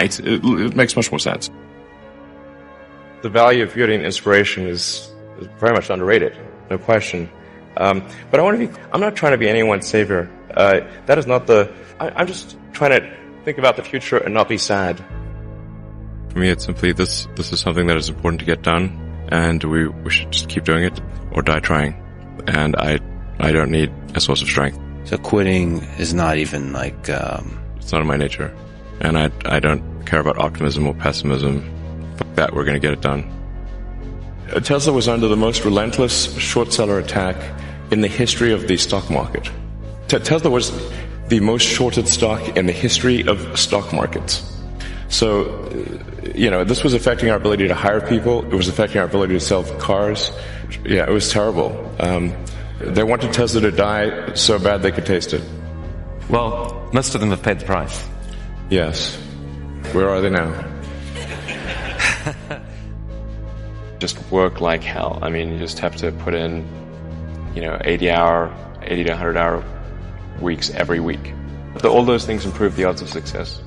It makes much more sense. The value of beauty and inspiration is very much underrated, no question. But I'm not trying to be anyone's savior. That is not I'm just trying to think about the future and not be sad. For me, it's simply this is something that is important to get done, and we should just keep doing it or die trying. And I don't need a source of strength. So quitting is not even it's not in my nature. And I don't care about optimism or pessimism. Fuck that, we're going to get it done. Tesla was under the most relentless short seller attack in the history of the stock market. Tesla was the most shorted stock in the history of stock markets. So, this was affecting our ability to hire people. It was affecting our ability to sell cars. Yeah, it was terrible. They wanted Tesla to die so bad they could taste it. Well, most of them have paid the price. Yes. Where are they now? Just work like hell. I mean, you just have to put in, 80 to 100-hour weeks every week. All those things improve the odds of success.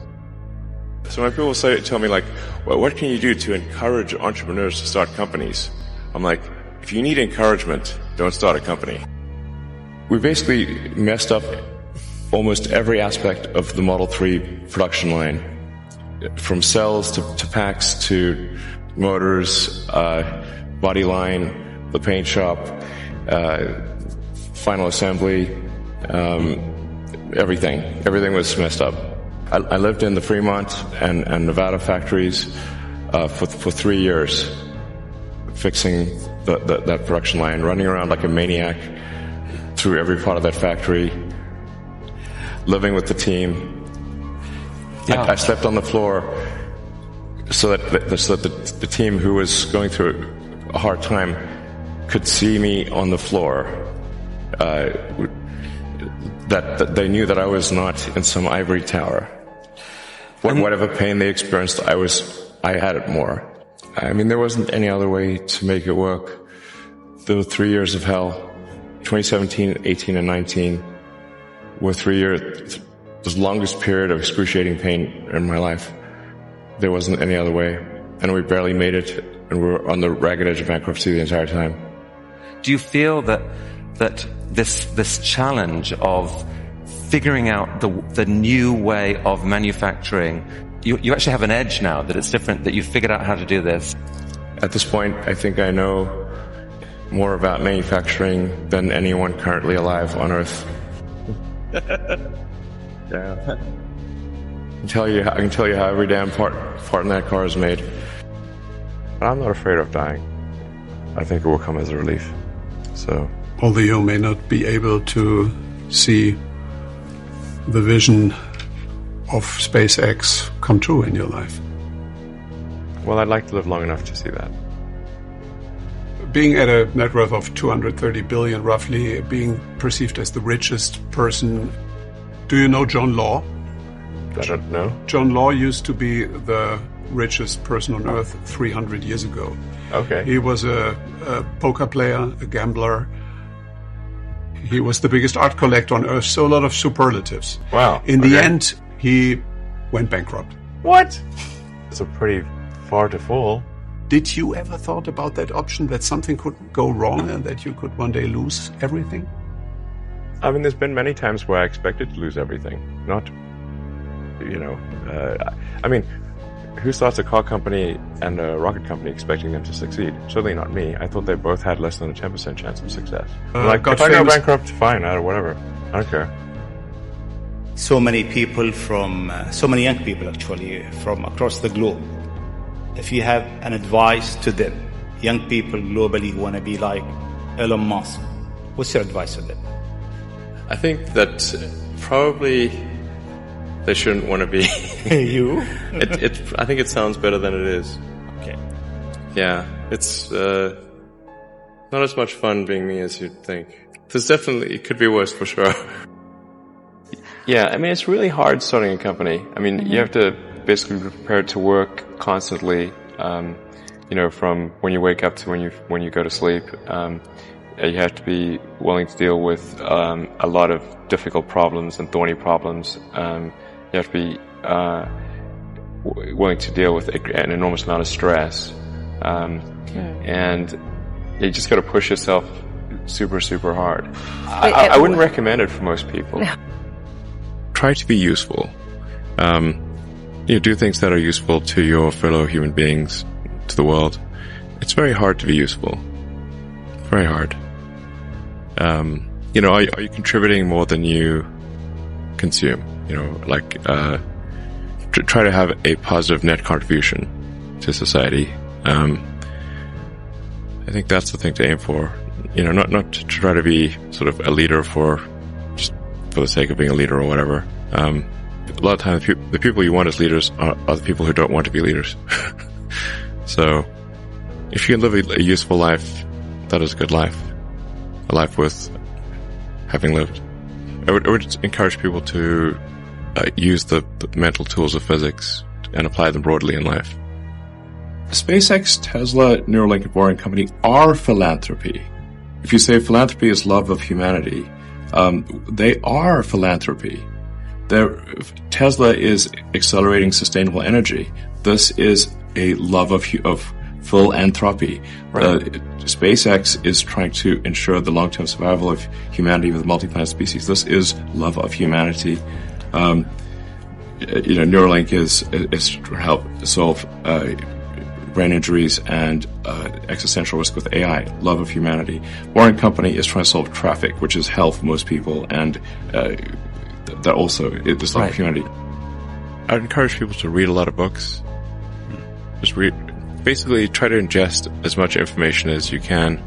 So when people tell me well, what can you do to encourage entrepreneurs to start companies? I'm like, if you need encouragement, don't start a company. We basically messed up almost every aspect of the Model 3 production line. From cells to packs to motors, body line, the paint shop, final assembly, everything. Everything was messed up. I lived in the Fremont and Nevada factories for 3 years, fixing that production line, running around like a maniac through every part of that factory, living with the team. Yeah. I slept on the floor so that the team who was going through a hard time could see me on the floor. That they knew that I was not in some ivory tower. Whatever pain they experienced, I had it more. I mean, there wasn't any other way to make it work. The 3 years of hell, 2017, 18, and 19, were 3 years, the longest period of excruciating pain in my life. There wasn't any other way. And we barely made it, and we were on the ragged edge of bankruptcy the entire time. Do you feel that this challenge of figuring out the new way of manufacturing, you actually have an edge now, that it's different, that you've figured out how to do this? At this point, I think I know more about manufacturing than anyone currently alive on Earth. Yeah. I can tell you how every damn part in that car is made. But I'm not afraid of dying. I think it will come as a relief. So, although you may not be able to see the vision of SpaceX come true in your life. Well, I'd like to live long enough to see that. Being at a net worth of 230 billion, roughly, being perceived as the richest person. Do you know John Law? I don't know. John Law used to be the richest person on earth 300 years ago. Okay. He was a poker player, a gambler. He was the biggest art collector on earth, so a lot of superlatives. Wow. In the end, he went bankrupt. What? It's a pretty far to fall. Did you ever thought about that option, that something could go wrong and that you could one day lose everything? I mean, there's been many times where I expected to lose everything. Not, I mean, who starts a car company and a rocket company expecting them to succeed? Certainly not me. I thought they both had less than a 10% chance of success. If I go bankrupt, fine, whatever. I don't care. So many people so many young people actually, from across the globe. If you have an advice to them, young people globally want to be like Elon Musk, what's your advice to them? I think that probably they shouldn't want to be. You? I think it sounds better than it is. Okay. Yeah, it's not as much fun being me as you'd think. It could be worse for sure. Yeah, I mean, it's really hard starting a company. I mean, you have to basically be prepared to work constantly, from when you wake up to when you go to sleep. You have to be willing to deal with a lot of difficult problems and thorny problems. You have to be willing to deal with an enormous amount of stress. And you just got to push yourself super, super hard. I wouldn't recommend it for most people. No. Try to be useful. Do things that are useful to your fellow human beings, to the world. It's very hard to be useful. Very hard. Are you contributing more than you consume? Try to have a positive net contribution to society. I think that's the thing to aim for. Not to try to be sort of a leader for the sake of being a leader or whatever. A lot of times the people you want as leaders are the people who don't want to be leaders. So if you can live a useful life, that is a good life. A life worth having lived. I would encourage people to use the mental tools of physics and apply them broadly in life. SpaceX, Tesla, Neuralink, and Boring Company are philanthropy. If you say philanthropy is love of humanity, they are philanthropy. Tesla is accelerating sustainable energy. This is a love of philanthropy. Right. SpaceX is trying to ensure the long-term survival of humanity with multi-planet species. This is love of humanity. Neuralink is to help solve brain injuries and existential risk with AI. Love of humanity. Boring Company is trying to solve traffic, which is hell for most people, and that also is love of humanity. I would encourage people to read a lot of books. Just read. Basically, try to ingest as much information as you can,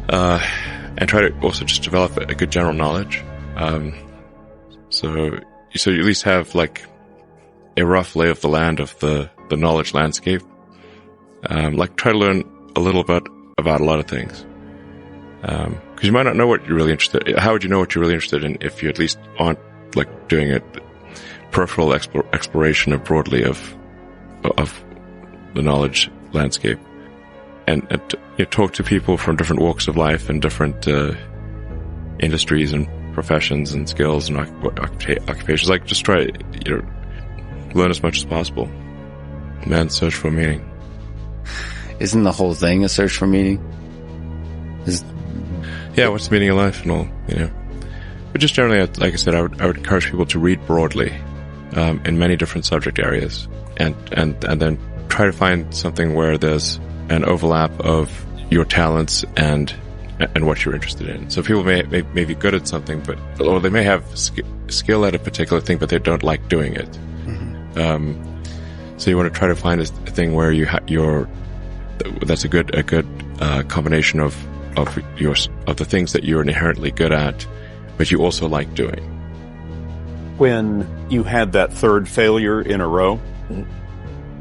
and try to also just develop a good general knowledge. So you at least have like a rough lay of the land of the knowledge landscape. Try to learn a little bit about a lot of things, because you might not know what you're really interested in. How would you know what you're really interested in if you at least aren't doing a peripheral exploration broadly of the knowledge landscape, and talk to people from different walks of life and different industries and professions and skills and occupations. Just try learn as much as possible. Man's search for meaning. Isn't the whole thing a search for meaning? Yeah, what's the meaning of life and all, But just generally, like I said, I would encourage people to read broadly in many different subject areas, and then try to find something where there's an overlap of your talents and what you're interested in. So people may be good at something, or they may have skill at a particular thing, but they don't like doing it. Mm-hmm. So you want to try to find a thing where that's a good combination of the things that you're inherently good at, but you also like doing. When you had that third failure in a row,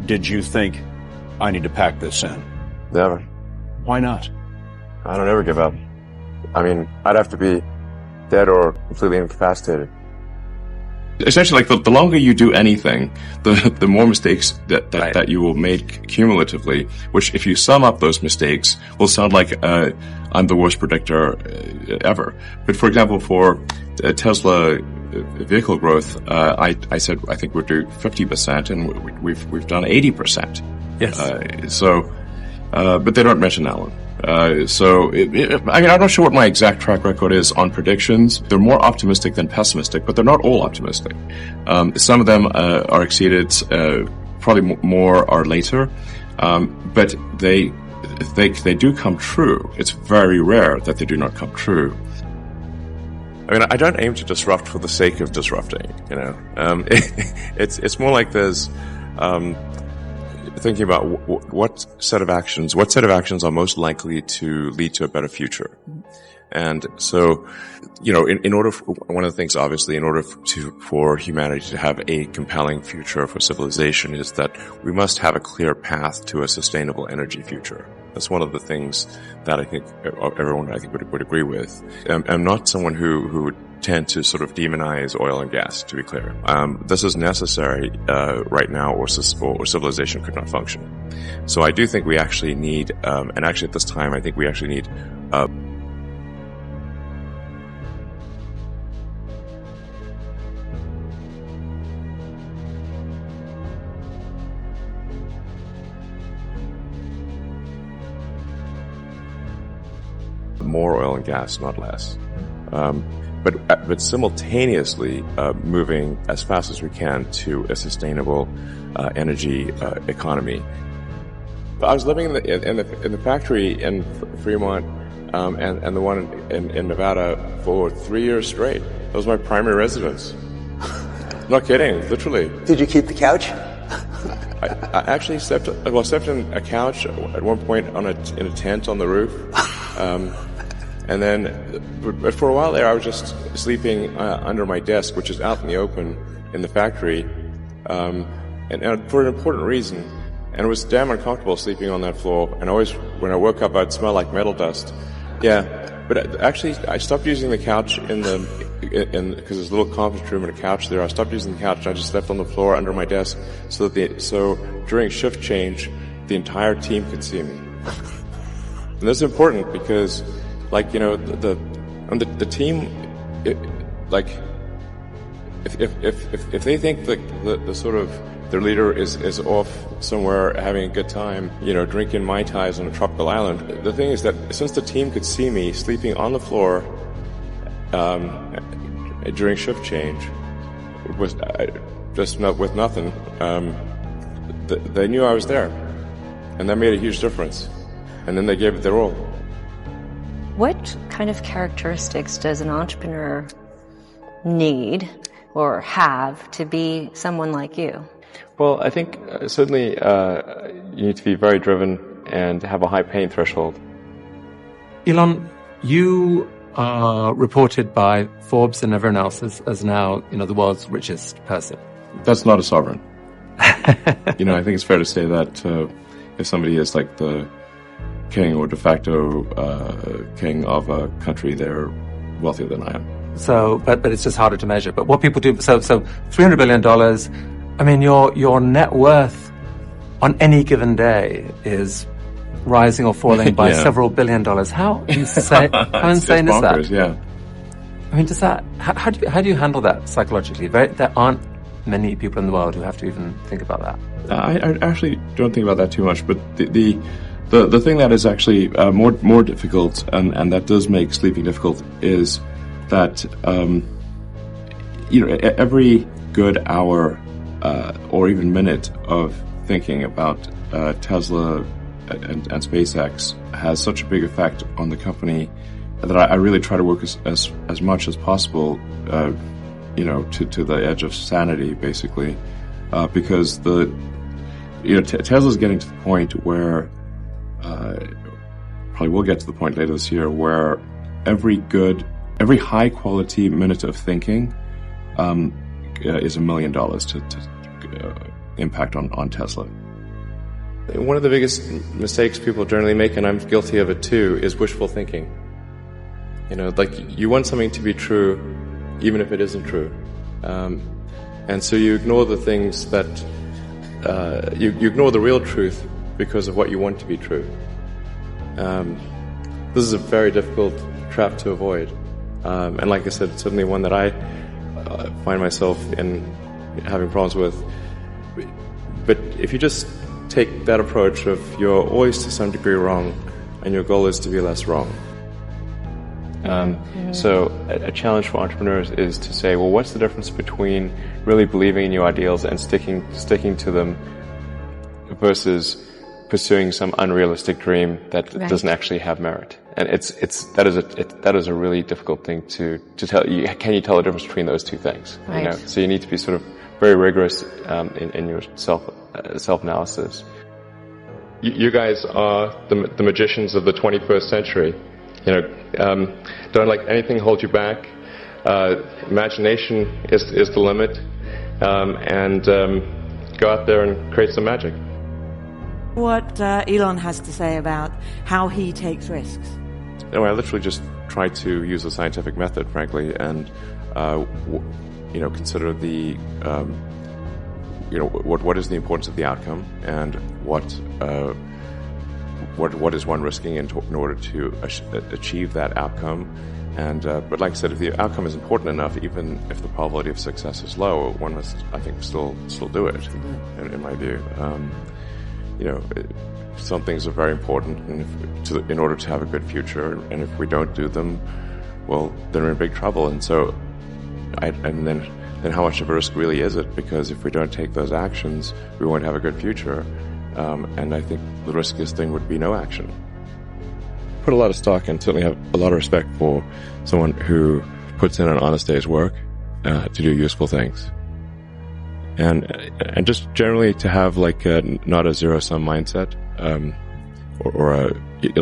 did you think, I need to pack this in? Never. Why not? I don't ever give up. I mean, I'd have to be dead or completely incapacitated. Essentially, the longer you do anything, the more mistakes that you will make cumulatively, which if you sum up those mistakes will sound like I'm the worst predictor ever. But for example, for Tesla vehicle growth, I said I think we'll do 50%, and we've done 80%. Yes. But they don't mention that one. I'm not sure what my exact track record is on predictions. They're more optimistic than pessimistic, but they're not all optimistic. Some of them are exceeded, probably more are later, but they do come true. It's very rare that they do not come true. I mean, I don't aim to disrupt for the sake of disrupting, It's more like there's thinking about what set of actions are most likely to lead to a better future. And so, in order one of the things, obviously, in order for humanity to have a compelling future for civilization, is that we must have a clear path to a sustainable energy future. That's one of the things that I think everyone would agree with. I'm not someone who would tend to sort of demonize oil and gas, to be clear. This is necessary right now, or civilization could not function. So I do think we actually need, and actually at this time, I think we actually need more oil and gas, not less. But simultaneously moving as fast as we can to a sustainable energy economy. I was living in the factory in Fremont and the one in Nevada for 3 years straight. That was my primary residence. Not kidding, literally. Did you keep the couch? I actually slept in a couch at one point in a tent on the roof. And then, but for a while there, I was just sleeping under my desk, which is out in the open in the factory, and for an important reason. And it was damn uncomfortable sleeping on that floor. And always, when I woke up, I'd smell like metal dust. Yeah, but actually, I stopped using the couch because there's a little conference room and a couch there. I stopped using the couch and I just slept on the floor under my desk so during shift change, the entire team could see me. And that's important because, like, you know, the team, if they think the sort of their leader is off somewhere having a good time, you know, drinking Mai Tais on a tropical island, the thing is that since the team could see me sleeping on the floor during shift change with nothing, they knew I was there, and that made a huge difference. And then they gave it their all. What kind of characteristics does an entrepreneur need or have to be someone like you? Well, I think certainly you need to be very driven and have a high pain threshold. Elon, you are reported by Forbes and everyone else as now, you know, the world's richest person. That's not a sovereign. You know, I think it's fair to say that if somebody is like the king or de facto king of a country, they're wealthier than I am. So, but it's just harder to measure. But what people do, so $300 billion, I mean, your net worth on any given day is rising or falling by several $1 billion. How insane, how insane is that? Yeah. I mean, how do you handle that psychologically? There aren't many people in the world who have to even think about that. I actually don't think about that too much, but the thing that is actually more difficult, and that does make sleeping difficult, is that you know, every good hour or even minute of thinking about Tesla and SpaceX has such a big effect on the company that I really try to work as much as possible, you know, to the edge of sanity, basically, because Tesla's getting to the point where probably we'll get to the point later this year where every high quality minute of thinking is $1 million to impact on Tesla. One of the biggest mistakes people generally make, and I'm guilty of it too, is wishful thinking. You know, like, you want something to be true even if it isn't true, and so you ignore the things that you ignore the real truth because of what you want to be true. This is a very difficult trap to avoid, and like I said, it's certainly one that I find myself in having problems with. But if you just take that approach of you're always to some degree wrong and your goal is to be less wrong. So a challenge for entrepreneurs is to say, well, what's the difference between really believing in your ideals and sticking to them versus pursuing some unrealistic dream that doesn't actually have merit? And that is a really difficult thing to tell. Can you tell the difference between those two things? Right. You know? So you need to be sort of very rigorous in your self-analysis. You guys are the magicians of the 21st century. You know, don't let anything hold you back. Imagination is the limit, and go out there and create some magic. What Elon has to say about how he takes risks. I literally just try to use the scientific method, frankly, and you know, consider the you know, what is the importance of the outcome, and what is one risking in order to achieve that outcome. And but like I said, if the outcome is important enough, even if the probability of success is low, one must, I think, still do it. In my view, some things are very important, and in order to have a good future, and if we don't do them, well, then we're in big trouble. And so, then how much of a risk really is it? Because if we don't take those actions, we won't have a good future. And I think the riskiest thing would be no action. Put a lot of stock and certainly have a lot of respect for someone who puts in an honest day's work to do useful things. And just generally to have like not a zero-sum mindset, or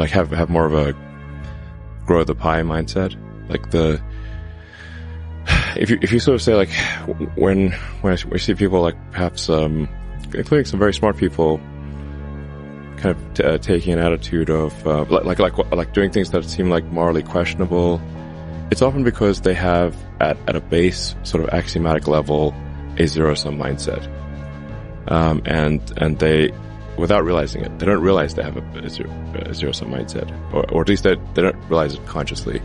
have more of a grow the pie mindset. Like if you sort of say, like, when I see people, like, perhaps including some very smart people, kind of taking an attitude of like doing things that seem like morally questionable, it's often because they have at a base sort of axiomatic level a zero-sum mindset, and they, without realizing it, they don't realize they have a zero-sum mindset, or at least they don't realize it consciously.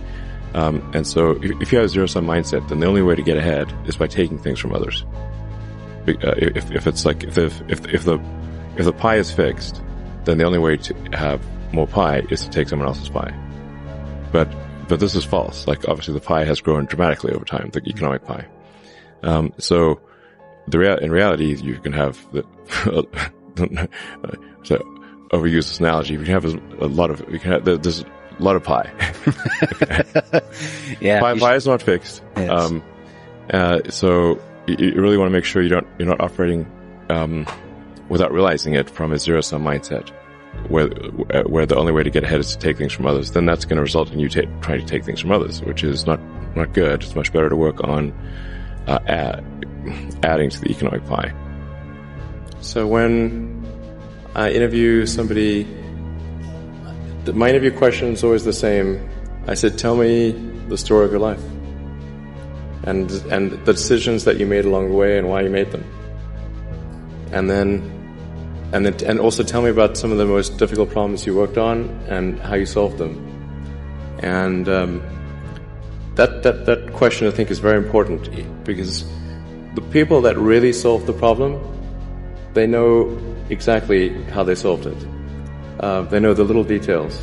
And so if you have a zero-sum mindset, then the only way to get ahead is by taking things from others. If it's like, if the pie is fixed, then the only way to have more pie is to take someone else's pie. But this is false. Like, obviously the pie has grown dramatically over time, the economic pie. So in reality, you can have to overuse this analogy, you can have there's a lot of pie. Yeah. Pie is not fixed. Yes. So you really want to make sure you're not operating, without realizing it, from a zero-sum mindset, where the only way to get ahead is to take things from others. Then that's going to result in you trying to take things from others, which is not good. It's much better to work on adding to the economic pie. So when I interview somebody, my interview question is always the same. I said, tell me the story of your life, and the decisions that you made along the way and why you made them. And also tell me about some of the most difficult problems you worked on and how you solved them. And that question, I think, is very important, because the people that really solved the problem, they know exactly how they solved it. They know the little details.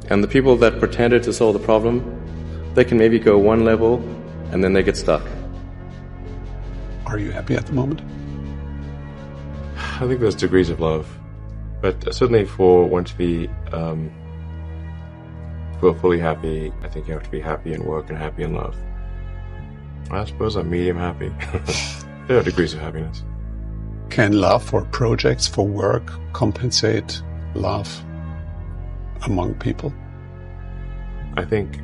And the people that pretended to solve the problem, they can maybe go one level and then they get stuck. Are you happy at the moment? I think there's degrees of love, but certainly for one to be fully happy, I think you have to be happy in work and happy in love. I suppose I'm medium happy. There are degrees of happiness. Can love for projects, for work, compensate love among people? I think